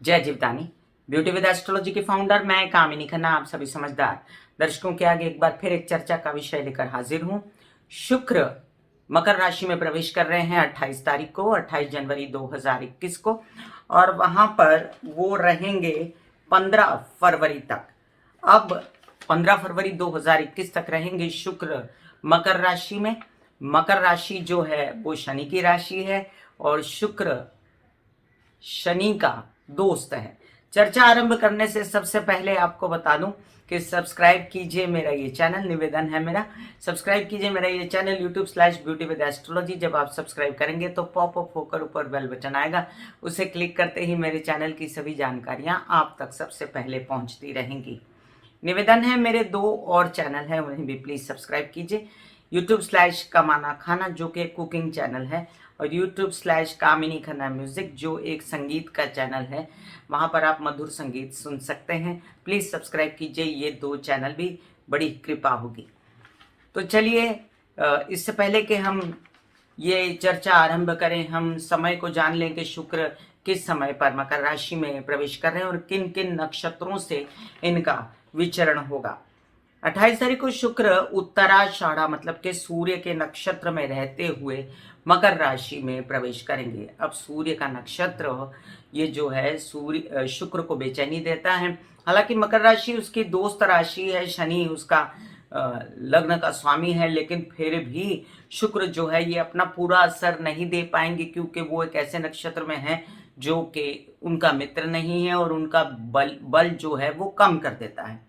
जय Jivdani. Beauty with astrology के founder मैं कामिनी खन्ना, आप सभी समझदार दर्शकों के आगे एक बार फिर एक चर्चा का विषय लेकर हाजिर हूं। शुक्र मकर राशि में प्रवेश कर रहे हैं 28 तारीख को, 28 जनवरी 2021 को, और वहां पर वो रहेंगे 15 फरवरी तक। अब 15 फरवरी 2021 तक रहेंगे शुक्र मकर राशि में। मकर राशि जो है वो शनि की राशि है और शुक्र शनि का दोस्त है। चर्चा आरंभ करने से सबसे पहले आपको बता दूं कि सब्सक्राइब कीजिए मेरा ये चैनल, निवेदन है मेरा, सब्सक्राइब कीजिए मेरा ये चैनल YouTube/ब्यूटी विद एस्ट्रोलॉजी। जब आप सब्सक्राइब करेंगे तो पॉपअप होकर ऊपर बेल बटन आएगा, उसे क्लिक करते ही मेरे चैनल की सभी जानकारियां आप तक सबसे पहले पहुंचती रहेंगी। निवेदन है मेरे 2 और चैनल है, उन्हें भी प्लीज सब्सक्राइब कीजिए। YouTube/कमाना खाना जो कि कुकिंग चैनल है, और YouTube/कामिनी खन्ना म्यूजिक जो एक संगीत का चैनल है, वहां पर आप मधुर संगीत सुन सकते हैं। प्लीज सब्सक्राइब कीजिए, ये 2 चैनल भी, बड़ी कृपा होगी। तो चलिए, इससे पहले कि हम ये चर्चा आरंभ करें, हम समय को जान लें कि शुक्र किस समय पर मकर राशि में प्रवेश कर रहे हैं और किन किन नक्षत्रों से इनका विचरण होगा। 28 तारीख को शुक्र उत्तराषाढ़ा मतलब के सूर्य के नक्षत्र में रहते हुए मकर राशि में प्रवेश करेंगे। अब सूर्य का नक्षत्र ये जो है सूर्य शुक्र को बेचैनी देता है। हालांकि मकर राशि उसकी दोस्त राशि है, शनि उसका लग्न का स्वामी है, लेकिन फिर भी शुक्र जो है ये अपना पूरा असर नहीं दे पाएंगे, क्योंकि वो एक ऐसे नक्षत्र में है जो कि उनका मित्र नहीं है और उनका बल जो है वो कम कर देता है।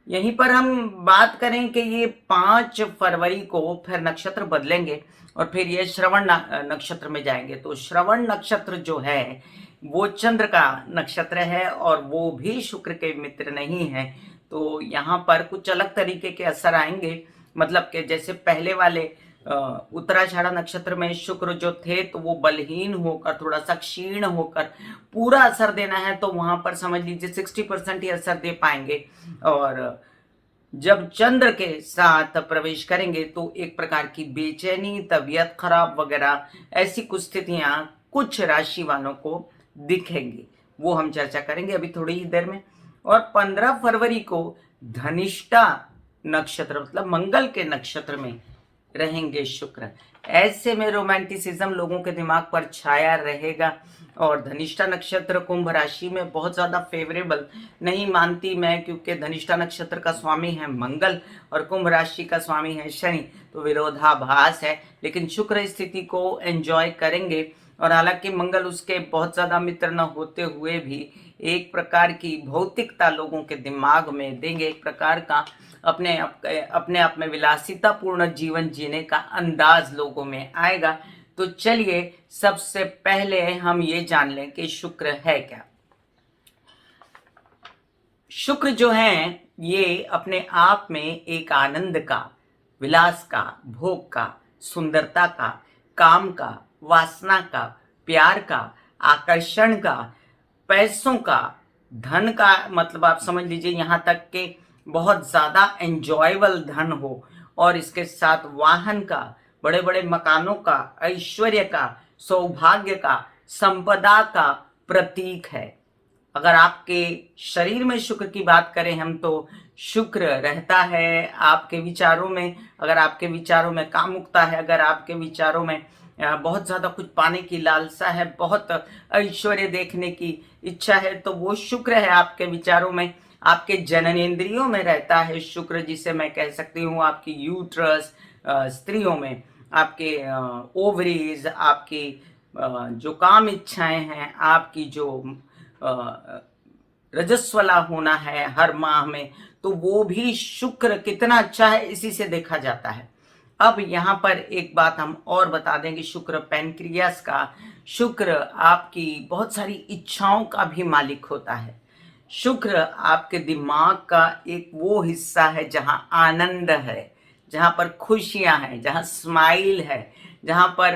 यहीं पर हम बात करें कि ये 5 फरवरी को फिर नक्षत्र बदलेंगे और फिर ये श्रवण नक्षत्र में जाएंगे। तो श्रवण नक्षत्र जो है वो चंद्र का नक्षत्र है और वो भी शुक्र के मित्र नहीं है। तो यहाँ पर कुछ अलग तरीके के असर आएंगे, मतलब कि जैसे पहले वाले उत्तराषाढ़ा नक्षत्र में शुक्र जो थे तो वो बलहीन होकर, थोड़ा सा क्षीण होकर पूरा असर देना है, तो वहां पर समझ लीजिए 60% ही असर दे पाएंगे। और जब चंद्र के साथ प्रवेश करेंगे तो एक प्रकार की बेचैनी, तबीयत खराब वगैरह ऐसी कुछ स्थितियां कुछ राशि वालों को दिखेंगी, वो हम चर्चा करेंगे अभी थोड़ी ही देर में। और 15 फरवरी को धनिष्ठा नक्षत्र मतलब मंगल के नक्षत्र में रहेंगे शुक्र। ऐसे में रोमांटिसिज्म लोगों के दिमाग पर छाया रहेगा। और धनिष्ठा नक्षत्र कुंभ राशि में बहुत ज्यादा फेवरेबल नहीं मानती मैं, क्योंकि धनिष्ठा नक्षत्र का स्वामी है मंगल और कुंभ राशि का स्वामी है शनि, तो विरोधाभास है। लेकिन शुक्र स्थिति को एंजॉय करेंगे, और हालांकि मंगल उसके बहुत ज्यादा मित्र न होते हुए भी एक प्रकार की भौतिकता लोगों के दिमाग में देंगे, एक प्रकार का अपने आप में विलासितापूर्ण जीवन जीने का अंदाज लोगों में आएगा। तो चलिए सबसे पहले हम ये जान लें कि शुक्र है क्या। शुक्र जो है ये अपने आप में एक आनंद का, विलास का, भोग का, सुंदरता का, काम का, वासना का, प्यार का, आकर्षण का, पैसों का, धन का, मतलब आप समझ लीजिए यहाँ तक कि बहुत ज्यादा एंजॉयबल धन हो, और इसके साथ वाहन का, बड़े बड़े मकानों का, ऐश्वर्य का, सौभाग्य का, संपदा का प्रतीक है। अगर आपके शरीर में शुक्र की बात करें हम, तो शुक्र रहता है आपके विचारों में। अगर आपके विचारों में कामुकता है, अगर आपके विचारों में बहुत ज्यादा कुछ पाने की लालसा है, बहुत ऐश्वर्य देखने की इच्छा है, तो वो शुक्र है आपके विचारों में। आपके जननेंद्रियों में रहता है शुक्र, जिसे मैं कह सकती हूँ आपकी यूट्रस, स्त्रियों में आपके ओवरीज, आपकी जो काम इच्छाएं हैं, आपकी जो रजस्वला होना है हर माह में, तो वो भी शुक्र कितना अच्छा है इसी से देखा जाता है। अब यहाँ पर एक बात हम और बता दें कि शुक्र पैनक्रियास का, शुक्र आपकी बहुत सारी इच्छाओं का भी मालिक होता है। शुक्र आपके दिमाग का एक वो हिस्सा है जहाँ आनंद है, जहाँ पर खुशियां हैं, जहाँ स्माइल है, जहाँ पर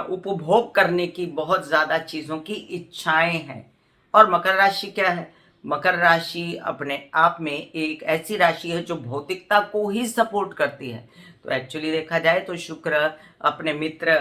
उपभोग करने की बहुत ज्यादा चीजों की इच्छाएं हैं। और मकर राशि क्या है? मकर राशि अपने आप में एक ऐसी राशि है जो भौतिकता को ही सपोर्ट करती है। तो एक्चुअली देखा जाए तो शुक्र अपने मित्र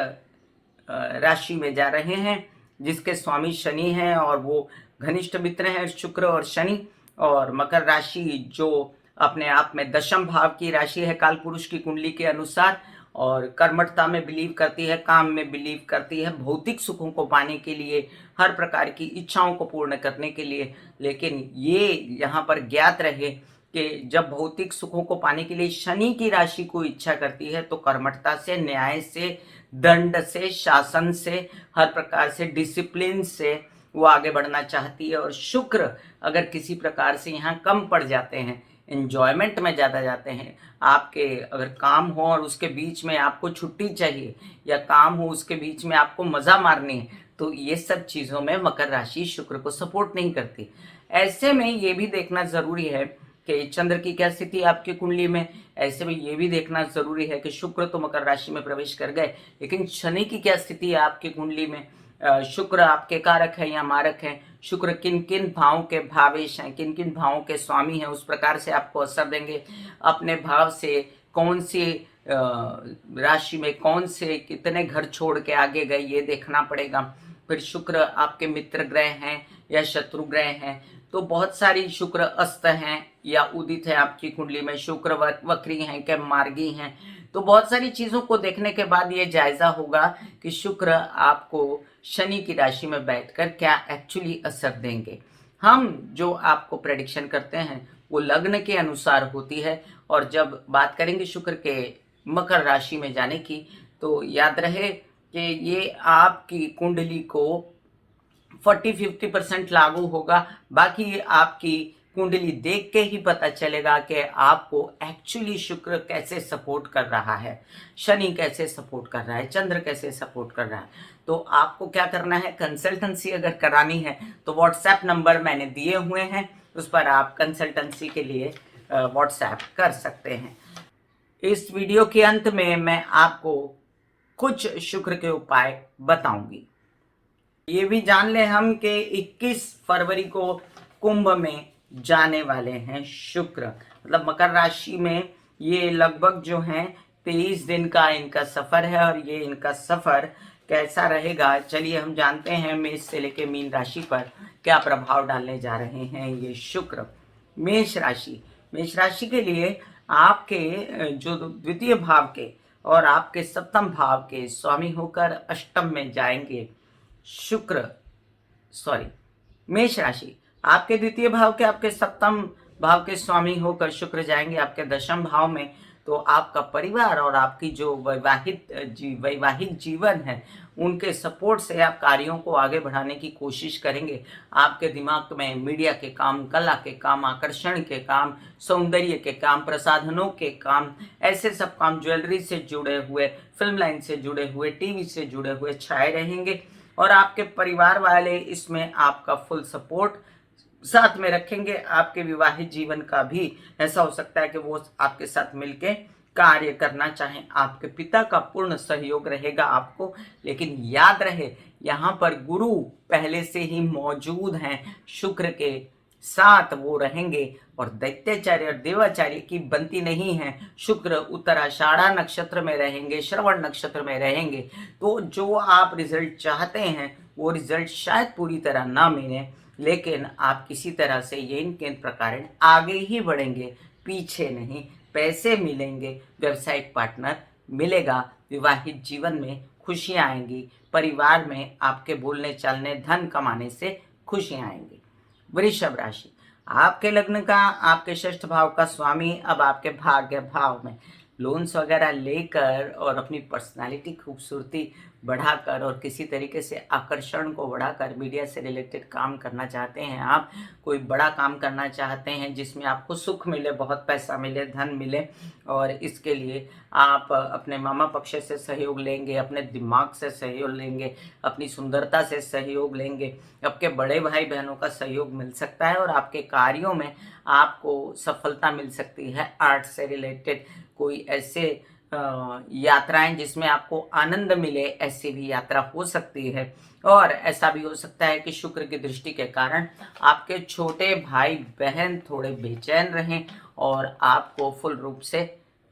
राशि में जा रहे हैं, जिसके स्वामी शनि हैं और वो घनिष्ठ मित्र हैं शुक्र और शनि। और मकर राशि जो अपने आप में दशम भाव की राशि है काल पुरुष की कुंडली के अनुसार, और कर्मठता में बिलीव करती है, काम में बिलीव करती है, भौतिक सुखों को पाने के लिए, हर प्रकार की इच्छाओं को पूर्ण करने के लिए। लेकिन ये यहाँ पर ज्ञात रहे कि जब भौतिक सुखों को पाने के लिए शनि की राशि को इच्छा करती है तो कर्मठता से, न्याय से, दंड से, शासन से, हर प्रकार से डिसिप्लिन से वो आगे बढ़ना चाहती है। और शुक्र अगर किसी प्रकार से यहाँ कम पड़ जाते हैं, एंजॉयमेंट में ज़्यादा जाते हैं, आपके अगर काम हो और उसके बीच में आपको छुट्टी चाहिए, या काम हो उसके बीच में आपको मज़ा मारनी है, तो ये सब चीज़ों में मकर राशि शुक्र को सपोर्ट नहीं करती। ऐसे में ये भी देखना ज़रूरी है कि चंद्र की क्या स्थिति है आपकी कुंडली में। ऐसे में ये भी देखना ज़रूरी है कि शुक्र तो मकर राशि में प्रवेश कर गए, लेकिन शनि की क्या स्थिति है आपकी कुंडली में। शुक्र आपके कारक है या मारक है, शुक्र किन किन भावों के भावेश हैं, किन किन भावों के स्वामी हैं, उस प्रकार से आपको असर देंगे। अपने भाव से कौन सी राशि में कौन से कितने घर छोड़ के आगे गए ये देखना पड़ेगा। फिर शुक्र आपके मित्र ग्रह हैं या शत्रु ग्रह हैं, तो बहुत सारी शुक्र अस्त हैं या उदित है आपकी कुंडली में, शुक्र वक्री हैं क्या मार्गी हैं, तो बहुत सारी चीज़ों को देखने के बाद ये जायज़ा होगा कि शुक्र आपको शनि की राशि में बैठकर क्या एक्चुअली असर देंगे। हम जो आपको प्रेडिक्शन करते हैं वो लग्न के अनुसार होती है, और जब बात करेंगे शुक्र के मकर राशि में जाने की, तो याद रहे कि ये आपकी कुंडली को 40-50% लागू होगा। बाकी आपकी कुंडली देख के ही पता चलेगा कि आपको एक्चुअली शुक्र कैसे सपोर्ट कर रहा है, शनि कैसे सपोर्ट कर रहा है, चंद्र कैसे सपोर्ट कर रहा है। तो आपको क्या करना है, कंसल्टेंसी अगर करानी है तो व्हाट्सएप नंबर मैंने दिए हुए हैं, उस पर आप कंसल्टेंसी के लिए व्हाट्सएप कर सकते हैं। इस वीडियो के अंत में मैं आपको कुछ शुक्र के उपाय बताऊंगी। ये भी जान ले हम कि 21 फरवरी को कुंभ में जाने वाले हैं शुक्र, मतलब मकर राशि में ये लगभग जो है 23 दिन का इनका सफर है। और ये इनका सफर कैसा रहेगा, चलिए हम जानते हैं। मेष से लेके मीन राशि पर क्या प्रभाव डालने जा रहे हैं ये शुक्र। मेष राशि के लिए आपके जो द्वितीय भाव के और आपके सप्तम भाव के स्वामी होकर अष्टम में जाएंगे मेष राशि आपके द्वितीय भाव के, आपके सप्तम भाव के स्वामी होकर शुक्र जाएंगे आपके दशम भाव में। तो आपका परिवार और आपकी जो वैवाहिक जीवन है उनके सपोर्ट से आप कार्यों को आगे बढ़ाने की कोशिश करेंगे। आपके दिमाग में मीडिया के काम, कला के काम, आकर्षण के काम, सौंदर्य के काम, प्रसाधनों के काम, ऐसे सब काम, ज्वेलरी से जुड़े हुए, फिल्म लाइन से जुड़े हुए, टीवी से जुड़े हुए छाए रहेंगे। और आपके परिवार वाले इसमें आपका फुल सपोर्ट साथ में रखेंगे। आपके विवाहित जीवन का भी ऐसा हो सकता है कि वो आपके साथ मिलके कार्य करना चाहें। आपके पिता का पूर्ण सहयोग रहेगा आपको। लेकिन याद रहे यहाँ पर गुरु पहले से ही मौजूद हैं, शुक्र के साथ वो रहेंगे और दैत्याचार्य और देवाचार्य की बनती नहीं है। शुक्र उत्तराषाढ़ा नक्षत्र में रहेंगे, श्रवण नक्षत्र में रहेंगे, तो जो आप रिजल्ट चाहते हैं वो रिजल्ट शायद पूरी तरह ना मिले, लेकिन आप किसी तरह से ये इनके प्रकार आगे ही बढ़ेंगे, पीछे नहीं। पैसे मिलेंगे, व्यावसायिक पार्टनर मिलेगा, विवाहित जीवन में खुशियां आएंगी, परिवार में आपके बोलने चालने, धन कमाने से खुशियां आएंगी। वृषभ राशि आपके लग्न का, आपके षष्ठ भाव का स्वामी अब आपके भाग्य भाव में। लोन्स वगैरह लेकर और अपनी पर्सनालिटी खूबसूरती बढ़ाकर और किसी तरीके से आकर्षण को बढ़ाकर मीडिया से रिलेटेड काम करना चाहते हैं आप, कोई बड़ा काम करना चाहते हैं जिसमें आपको सुख मिले, बहुत पैसा मिले, धन मिले, और इसके लिए आप अपने मामा पक्ष से सहयोग लेंगे, अपने दिमाग से सहयोग लेंगे, अपनी सुंदरता से सहयोग लेंगे, आपके बड़े भाई बहनों का सहयोग मिल सकता है और आपके कार्यों में आपको सफलता मिल सकती है। आर्ट से रिलेटेड कोई ऐसे यात्राएं जिसमें आपको आनंद मिले, ऐसी भी यात्रा हो सकती है। और ऐसा भी हो सकता है कि शुक्र की दृष्टि के कारण आपके छोटे भाई बहन थोड़े बेचैन रहें और आपको फुल रूप से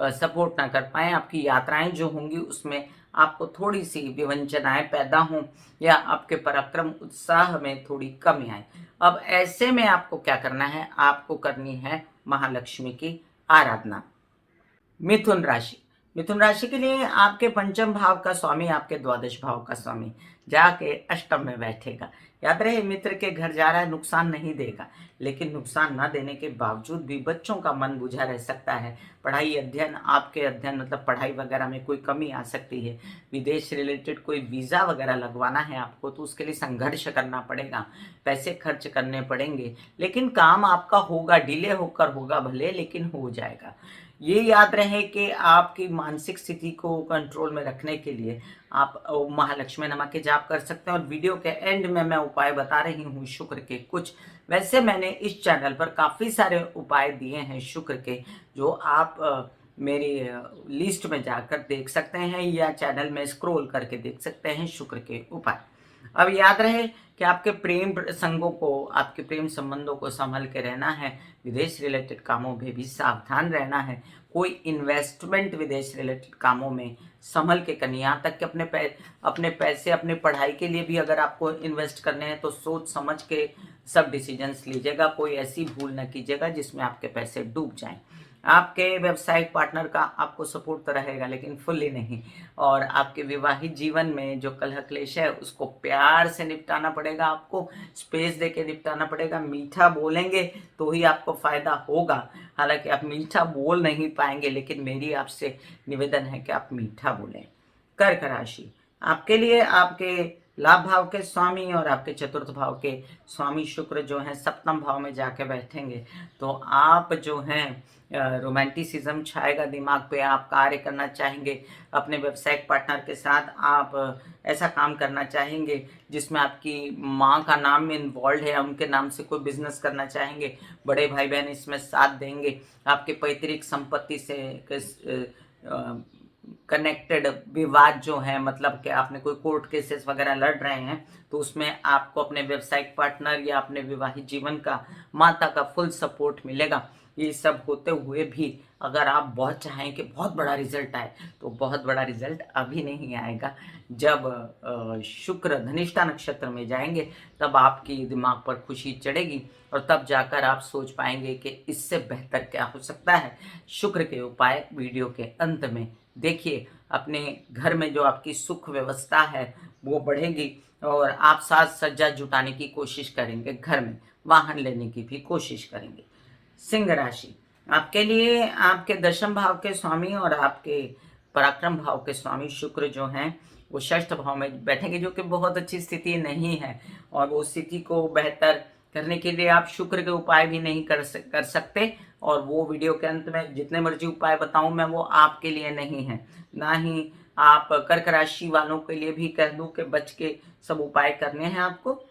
सपोर्ट ना कर पाएँ, आपकी यात्राएँ जो होंगी उसमें आपको थोड़ी-सी विवंचनाएँ पैदा हों या आपके पराक्रम उत्साह में थोड़ी कमी आए। अब ऐसे में आपको क्या करना है, आपको करनी है महालक्ष्मी की आराधना। मिथुन राशि। मिथुन राशि के लिए आपके पंचम भाव का स्वामी, आपके द्वादश भाव का स्वामी जाके अष्टम में बैठेगा। याद रहे, मित्र के घर जा रहा है, नुकसान नहीं देगा, लेकिन नुकसान ना देने के बावजूद भी बच्चों का मन बुझा रह सकता है। पढ़ाई अध्ययन, आपके अध्ययन मतलब पढ़ाई वगैरह में कोई कमी आ सकती है। विदेश रिलेटेड कोई वीज़ा वगैरह लगवाना है आपको, तो उसके लिए संघर्ष करना पड़ेगा, पैसे खर्च करने पड़ेंगे, लेकिन काम आपका होगा, डिले होकर होगा भले, लेकिन हो जाएगा। ये याद रहे कि आपकी मानसिक स्थिति को कंट्रोल में रखने के लिए आप महालक्ष्मी नमः के जाप कर सकते हैं। और वीडियो के एंड में मैं उपाय बता रही हूँ शुक्र के कुछ। वैसे मैंने इस चैनल पर काफ़ी सारे उपाय दिए हैं शुक्र के, जो आप मेरी लिस्ट में जाकर देख सकते हैं या चैनल में स्क्रॉल करके देख सकते हैं शुक्र के उपाय। अब याद रहे कि आपके प्रेम प्रसंगों को, आपके प्रेम संबंधों को संभल के रहना है। विदेश रिलेटेड कामों में भी सावधान रहना है। कोई इन्वेस्टमेंट विदेश रिलेटेड कामों में संभल के करनी है। यहाँ तक कि अपने पैसे अपने पढ़ाई के लिए भी अगर आपको इन्वेस्ट करने हैं तो सोच समझ के सब डिसीजंस लीजिएगा। कोई ऐसी भूल न कीजिएगा जिसमें आपके पैसे डूब जाएं। आपके व्यावसायिक पार्टनर का आपको सपोर्ट तो रहेगा, लेकिन फुल्ली नहीं। और आपके विवाहित जीवन में जो कलह क्लेश है उसको प्यार से निपटाना पड़ेगा, आपको स्पेस दे के निपटाना पड़ेगा। मीठा बोलेंगे तो ही आपको फायदा होगा। हालांकि आप मीठा बोल नहीं पाएंगे, लेकिन मेरी आपसे निवेदन है कि आप मीठा बोलें। कर्क राशि, आपके लिए आपके लाभ भाव के स्वामी और आपके चतुर्थ भाव के स्वामी शुक्र जो हैं सप्तम भाव में जाके बैठेंगे, तो आप जो हैं रोमांटिसिज्म छाएगा दिमाग पे। आप कार्य करना चाहेंगे अपने व्यावसायिक पार्टनर के साथ। आप ऐसा काम करना चाहेंगे जिसमें आपकी माँ का नाम इन्वॉल्व है, उनके नाम से कोई बिजनेस करना चाहेंगे। बड़े भाई बहन इसमें साथ देंगे। आपके पैतृक संपत्ति से कनेक्टेड विवाद जो है, मतलब कि आपने कोई कोर्ट केसेस वगैरह लड़ रहे हैं, तो उसमें आपको अपने व्यावसायिक पार्टनर या अपने विवाहित जीवन का माता का फुल सपोर्ट मिलेगा। ये सब होते हुए भी अगर आप बहुत चाहें कि बहुत बड़ा रिजल्ट आए, तो बहुत बड़ा रिजल्ट अभी नहीं आएगा। जब शुक्र धनिष्ठा नक्षत्र में जाएंगे तब आपकी दिमाग पर खुशी चढ़ेगी और तब जाकर आप सोच पाएंगे कि इससे बेहतर क्या हो सकता है। शुक्र के उपाय वीडियो के अंत में देखिए। अपने घर में जो आपकी सुख व्यवस्था है वो बढ़ेगी और आप साज सज्जा जुटाने की कोशिश करेंगे, घर में वाहन लेने की भी कोशिश करेंगे। सिंह राशि, आपके लिए आपके दशम भाव के स्वामी और आपके पराक्रम भाव के स्वामी शुक्र जो हैं वो षष्ठ भाव में बैठेंगे, जो कि बहुत अच्छी स्थिति नहीं है। और वो स्थिति को बेहतर करने के लिए आप शुक्र के उपाय भी नहीं कर सकते। और वो वीडियो के अंत में जितने मर्जी उपाय बताऊं मैं, वो आपके लिए नहीं है। ना ही आप कर्क राशि वालों के लिए भी कह दूं कि बच के सब उपाय करने हैं आपको।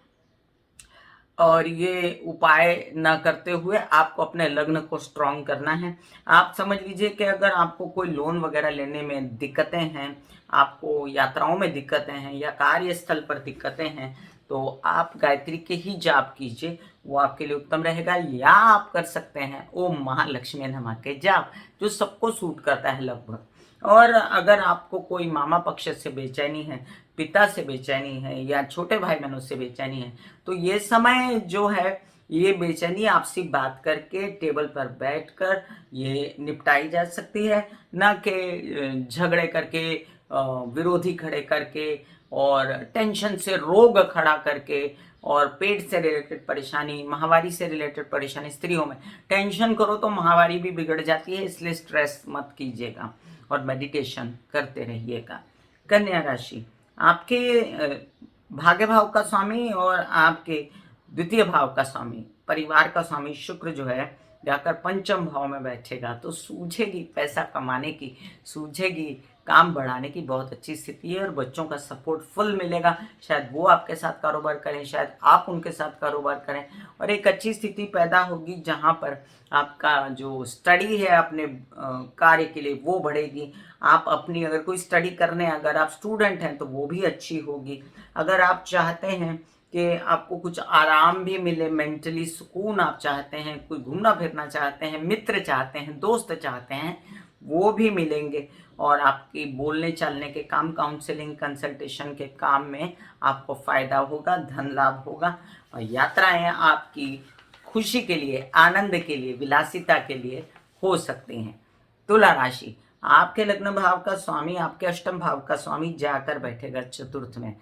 और ये उपाय ना करते हुए आपको अपने लग्न को स्ट्रांग करना है। आप समझ लीजिए कि अगर आपको कोई लोन वगैरह लेने में दिक्कतें हैं, आपको यात्राओं में दिक्कतें हैं या कार्यस्थल पर दिक्कतें हैं, तो आप गायत्री के ही जाप कीजिए, वो आपके लिए उत्तम रहेगा। या आप कर सकते हैं ओम महालक्ष्मी नमः के जाप, जो सबको सूट करता है लगभग। और अगर आपको कोई मामा पक्ष से बेचैनी है, पिता से बेचैनी है या छोटे भाई बहनों से बेचैनी है, तो ये समय जो है, ये बेचैनी आपसी बात करके टेबल पर बैठकर ये निपटाई जा सकती है। ना कि झगड़े करके, विरोधी खड़े करके और टेंशन से रोग खड़ा करके और पेट से रिलेटेड परेशानी, माहवारी से रिलेटेड परेशानी। स्त्रियों में टेंशन करो तो माहवारी भी बिगड़ जाती है, इसलिए स्ट्रेस मत कीजिएगा और मेडिटेशन करते रहिएगा। कन्या राशि, आपके भाग्य भाव का स्वामी और आपके द्वितीय भाव का स्वामी, परिवार का स्वामी शुक्र जो है जाकर पंचम भाव में बैठेगा, तो सूझेगी पैसा कमाने की, सूझेगी काम बढ़ाने की बहुत अच्छी स्थिति है और बच्चों का सपोर्ट फुल मिलेगा। शायद वो आपके साथ कारोबार करें, शायद आप उनके साथ कारोबार करें, और एक अच्छी स्थिति पैदा होगी जहाँ पर आपका जो स्टडी है अपने कार्य के लिए वो बढ़ेगी। आप अपनी अगर कोई स्टडी करने, अगर आप स्टूडेंट हैं तो वो भी अच्छी होगी। अगर आप चाहते हैं कि आपको कुछ आराम भी मिले, मेंटली सुकून आप चाहते हैं, कोई घूमना फिरना चाहते हैं, मित्र चाहते हैं, दोस्त चाहते हैं, वो भी मिलेंगे। और आपकी बोलने चालने के काम, काउंसलिंग कंसल्टेशन के काम में आपको फायदा होगा, धन लाभ होगा। और यात्राएं आपकी खुशी के लिए, आनंद के लिए, विलासिता के लिए हो सकती हैं। तुला राशि, आपके लग्न भाव का स्वामी, आपके अष्टम भाव का स्वामी जाकर बैठेगा चतुर्थ में।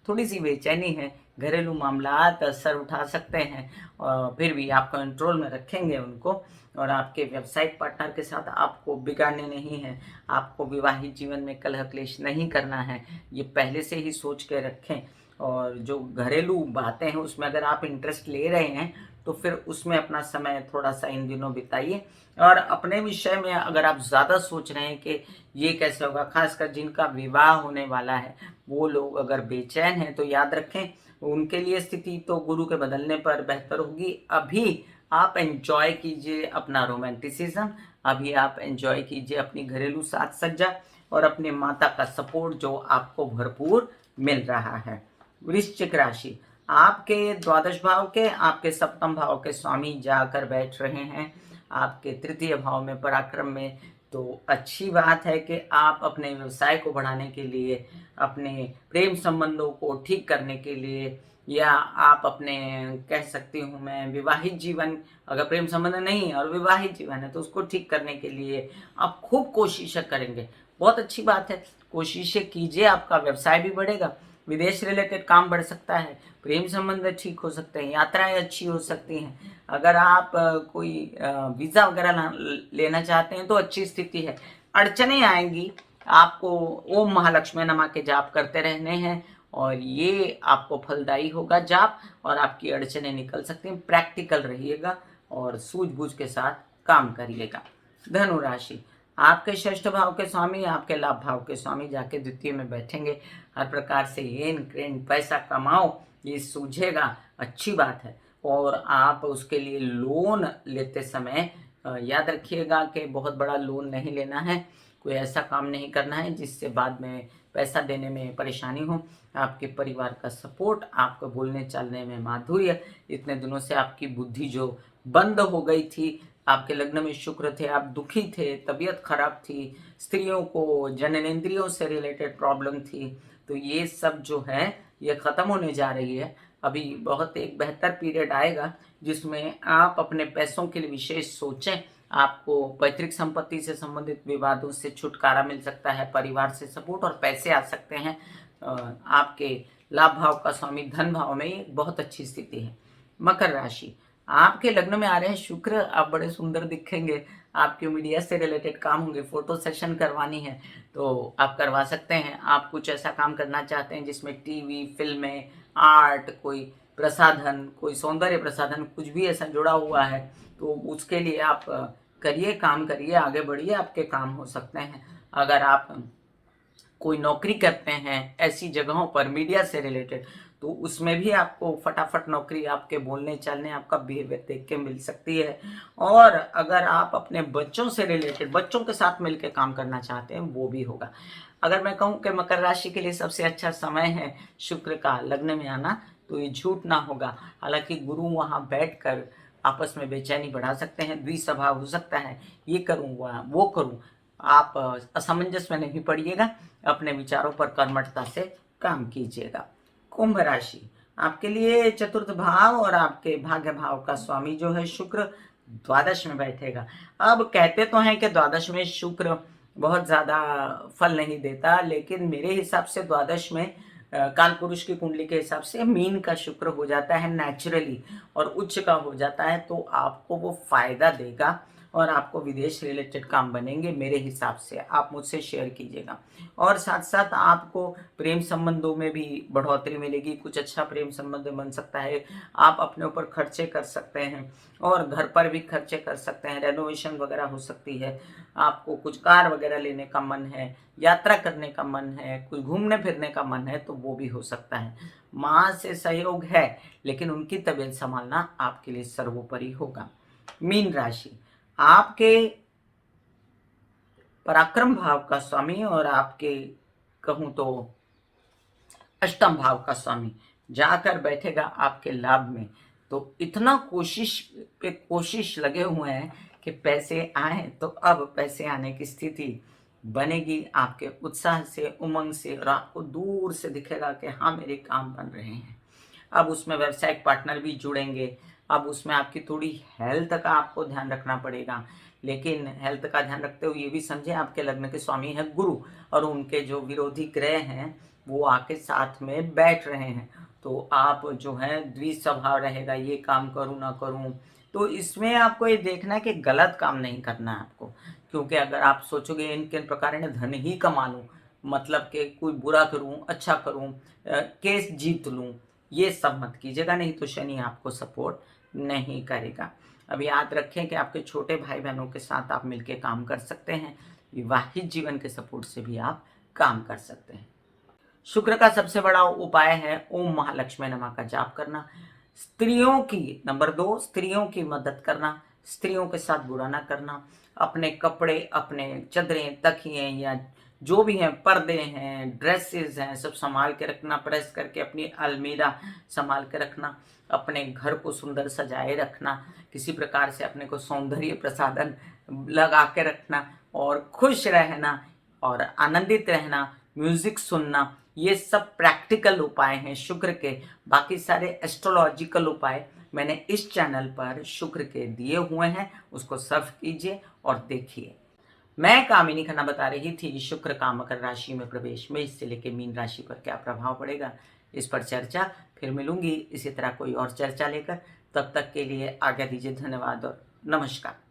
थोड़ी सी बेचैनी है, घरेलू मामलात असर उठा सकते हैं, और फिर भी आप कंट्रोल में रखेंगे उनको। और आपके व्यावसायिक पार्टनर के साथ आपको बिगाड़ने नहीं है, आपको विवाहित जीवन में कलह क्लेश नहीं करना है, ये पहले से ही सोच के रखें। और जो घरेलू बातें हैं उसमें अगर आप इंटरेस्ट ले रहे हैं तो फिर उसमें अपना समय थोड़ा सा इन दिनों बिताइए। और अपने विषय में अगर आप ज़्यादा सोच रहे हैं कि ये कैसे होगा, खासकर जिनका विवाह होने वाला है वो लोग अगर बेचैन हैं तो याद रखें उनके लिए स्थिति तो गुरु के बदलने पर बेहतर होगी। अभी आप एंजॉय कीजिए अपना रोमांटिसिज्म, अभी आप एंजॉय कीजिए अपनी घरेलू साज सज्जा और अपने माता का सपोर्ट जो आपको भरपूर मिल रहा है। वृश्चिक राशि, आपके द्वादश भाव के, आपके सप्तम भाव के स्वामी जाकर बैठ रहे हैं आपके तृतीय भाव में, पराक्रम में। तो अच्छी बात है कि आप अपने व्यवसाय को बढ़ाने के लिए, अपने प्रेम संबंधों को ठीक करने के लिए, या आप अपने कह सकती हूँ मैं विवाहित जीवन, अगर प्रेम संबंध नहीं और विवाहित जीवन है तो उसको ठीक करने के लिए आप खूब कोशिशें करेंगे। बहुत अच्छी बात है, कोशिशें कीजिए, आपका व्यवसाय भी बढ़ेगा, विदेश रिलेटेड काम बढ़ सकता है, प्रेम संबंध ठीक हो सकते हैं, यात्राएं अच्छी हो सकती हैं। अगर आप कोई वीज़ा वगैरह लेना चाहते हैं तो अच्छी स्थिति है। अड़चने आएंगी, आपको ओम महालक्ष्मी नमा के जाप करते रहने हैं और ये आपको फलदायी होगा जाप, और आपकी अड़चने निकल सकती हैं। प्रैक्टिकल रहिएगा और सूझबूझ के साथ काम करिएगा। धनु राशि, आपके षष्ठ भाव के स्वामी, आपके लाभ भाव के स्वामी जाके द्वितीय में बैठेंगे। हर प्रकार से येन क्रेन पैसा कमाओ, ये सूझेगा, अच्छी बात है। और आप उसके लिए लोन लेते समय याद रखिएगा कि बहुत बड़ा लोन नहीं लेना है, कोई ऐसा काम नहीं करना है जिससे बाद में पैसा देने में परेशानी हो। आपके परिवार का सपोर्ट, आपको बोलने चालने में माधुर्य, इतने दिनों से आपकी बुद्धि जो बंद हो गई थी, आपके लग्न में शुक्र थे, आप दुखी थे, तबीयत खराब थी, स्त्रियों को जननेंद्रियों से रिलेटेड प्रॉब्लम थी, तो ये सब जो है ये खत्म होने जा रही है। अभी बहुत एक बेहतर पीरियड आएगा जिसमें आप अपने पैसों के लिए विशेष सोचें। आपको पैतृक संपत्ति से संबंधित विवादों से छुटकारा मिल सकता है, परिवार से सपोर्ट और पैसे आ सकते हैं। आपके लाभ भाव का स्वामी धन भाव में एक बहुत अच्छी स्थिति है। मकर राशि, आपके लग्न में आ रहे हैं शुक्र, आप बड़े सुंदर दिखेंगे, आपके मीडिया से रिलेटेड काम होंगे, फोटो सेशन करवानी है तो आप करवा सकते हैं। आप कुछ ऐसा काम करना चाहते हैं जिसमें टीवी, फिल्में, आर्ट, कोई प्रसाधन, कोई सौंदर्य प्रसाधन, कुछ भी ऐसा जुड़ा हुआ है तो उसके लिए आप करिए, काम करिए, आगे बढ़िए, आपके काम हो सकते हैं। अगर आप कोई नौकरी करते हैं ऐसी जगहों पर मीडिया से रिलेटेड तो उसमें भी आपको फटाफट नौकरी आपके बोलने चालने, आपका बिहेवियर देख के मिल सकती है। और अगर आप अपने बच्चों से रिलेटेड, बच्चों के साथ मिलकर काम करना चाहते हैं वो भी होगा। अगर मैं कहूँ कि मकर राशि के लिए सबसे अच्छा समय है शुक्र का लग्न में आना तो ये झूठ ना होगा। हालांकि गुरु वहाँ बैठकर आपस में बेचैनी बढ़ा सकते हैं, द्विस्वभाव हो सकता है, ये करूँ वो करूँ। आप असमंजस में नहीं पड़िएगा, अपने विचारों पर कर्मठता से काम कीजिएगा। कुंभ राशि, आपके लिए चतुर्थ भाव और आपके भाग्य भाव का स्वामी जो है शुक्र द्वादश में बैठेगा। अब कहते तो हैं कि द्वादश में शुक्र बहुत ज्यादा फल नहीं देता, लेकिन मेरे हिसाब से द्वादश में काल पुरुष की कुंडली के हिसाब से मीन का शुक्र हो जाता है नेचुरली और उच्च का हो जाता है, तो आपको वो फायदा देगा और आपको विदेश रिलेटेड काम बनेंगे मेरे हिसाब से। आप मुझसे शेयर कीजिएगा। और साथ साथ आपको प्रेम संबंधों में भी बढ़ोतरी मिलेगी, कुछ अच्छा प्रेम संबंध बन सकता है, आप अपने ऊपर खर्चे कर सकते हैं और घर पर भी खर्चे कर सकते हैं, रेनोवेशन वगैरह हो सकती है, आपको कुछ कार वगैरह लेने का मन है, यात्रा करने का मन है, कुछ घूमने फिरने का मन है तो वो भी हो सकता है। माँ से सहयोग है लेकिन उनकी तबीयत संभालना आपके लिए सर्वोपरि होगा। मीन राशि, आपके पराक्रम भाव का स्वामी और आपके कहूं तो अष्टम भाव का स्वामी जाकर बैठेगा आपके लाभ में। तो इतना कोशिश पे कोशिश लगे हुए हैं कि पैसे आए तो अब पैसे आने की स्थिति बनेगी आपके उत्साह से, उमंग से, और आपको दूर से दिखेगा कि हाँ मेरे काम बन रहे हैं। अब उसमें व्यावसायिक पार्टनर भी जुड़ेंगे। अब उसमें आपकी थोड़ी हेल्थ का आपको ध्यान रखना पड़ेगा, लेकिन हेल्थ का ध्यान रखते हुए ये भी समझें आपके लग्न के स्वामी है गुरु, और उनके जो विरोधी ग्रह हैं वो आके साथ में बैठ रहे हैं। तो आप जो है द्विज स्वभाव रहेगा, ये काम करूँ ना करूँ। तो इसमें आपको ये देखना है कि गलत काम नहीं करना है आपको, क्योंकि अगर आप सोचोगे इन किन प्रकार धन ही कमा लूँ, मतलब कि कोई बुरा करूँ अच्छा करूँ, केस जीत लूँ, ये सब मत कीजिएगा, नहीं तो शनि आपको सपोर्ट नहीं करेगा। अब याद रखें कि आपके छोटे भाई बहनों के साथ आप मिलकर काम कर सकते हैं। विवाहित जीवन के सपोर्ट से भी आप काम कर सकते हैं। शुक्र का सबसे बड़ा उपाय है ओम महालक्ष्मी नमः का जाप करना। स्त्रियों की नंबर 2, स्त्रियों की मदद करना, स्त्रियों के साथ बुरा ना करना। अपने कपड़े, अपने चदरें, तकिए या जो भी हैं, पर्दे हैं, ड्रेसेस हैं, सब संभाल के रखना। प्रेस करके अपनी अलमीरा संभाल के रखना। अपने घर को सुंदर सजाए रखना। किसी प्रकार से अपने को सौंदर्य प्रसाधन लगा के रखना और खुश रहना और आनंदित रहना, म्यूजिक सुनना। ये सब प्रैक्टिकल उपाय हैं शुक्र के। बाकी सारे एस्ट्रोलॉजिकल उपाय मैंने इस चैनल पर शुक्र के दिए हुए हैं, उसको सर्च कीजिए और देखिए। मैं कामिनी खन्ना बता रही थी शुक्र का मकर राशि में प्रवेश में इससे लेके मीन राशि पर क्या प्रभाव पड़ेगा, इस पर चर्चा फिर मिलूंगी इसी तरह कोई और चर्चा लेकर। तब तक के लिए आज्ञा दीजिए। धन्यवाद और नमस्कार।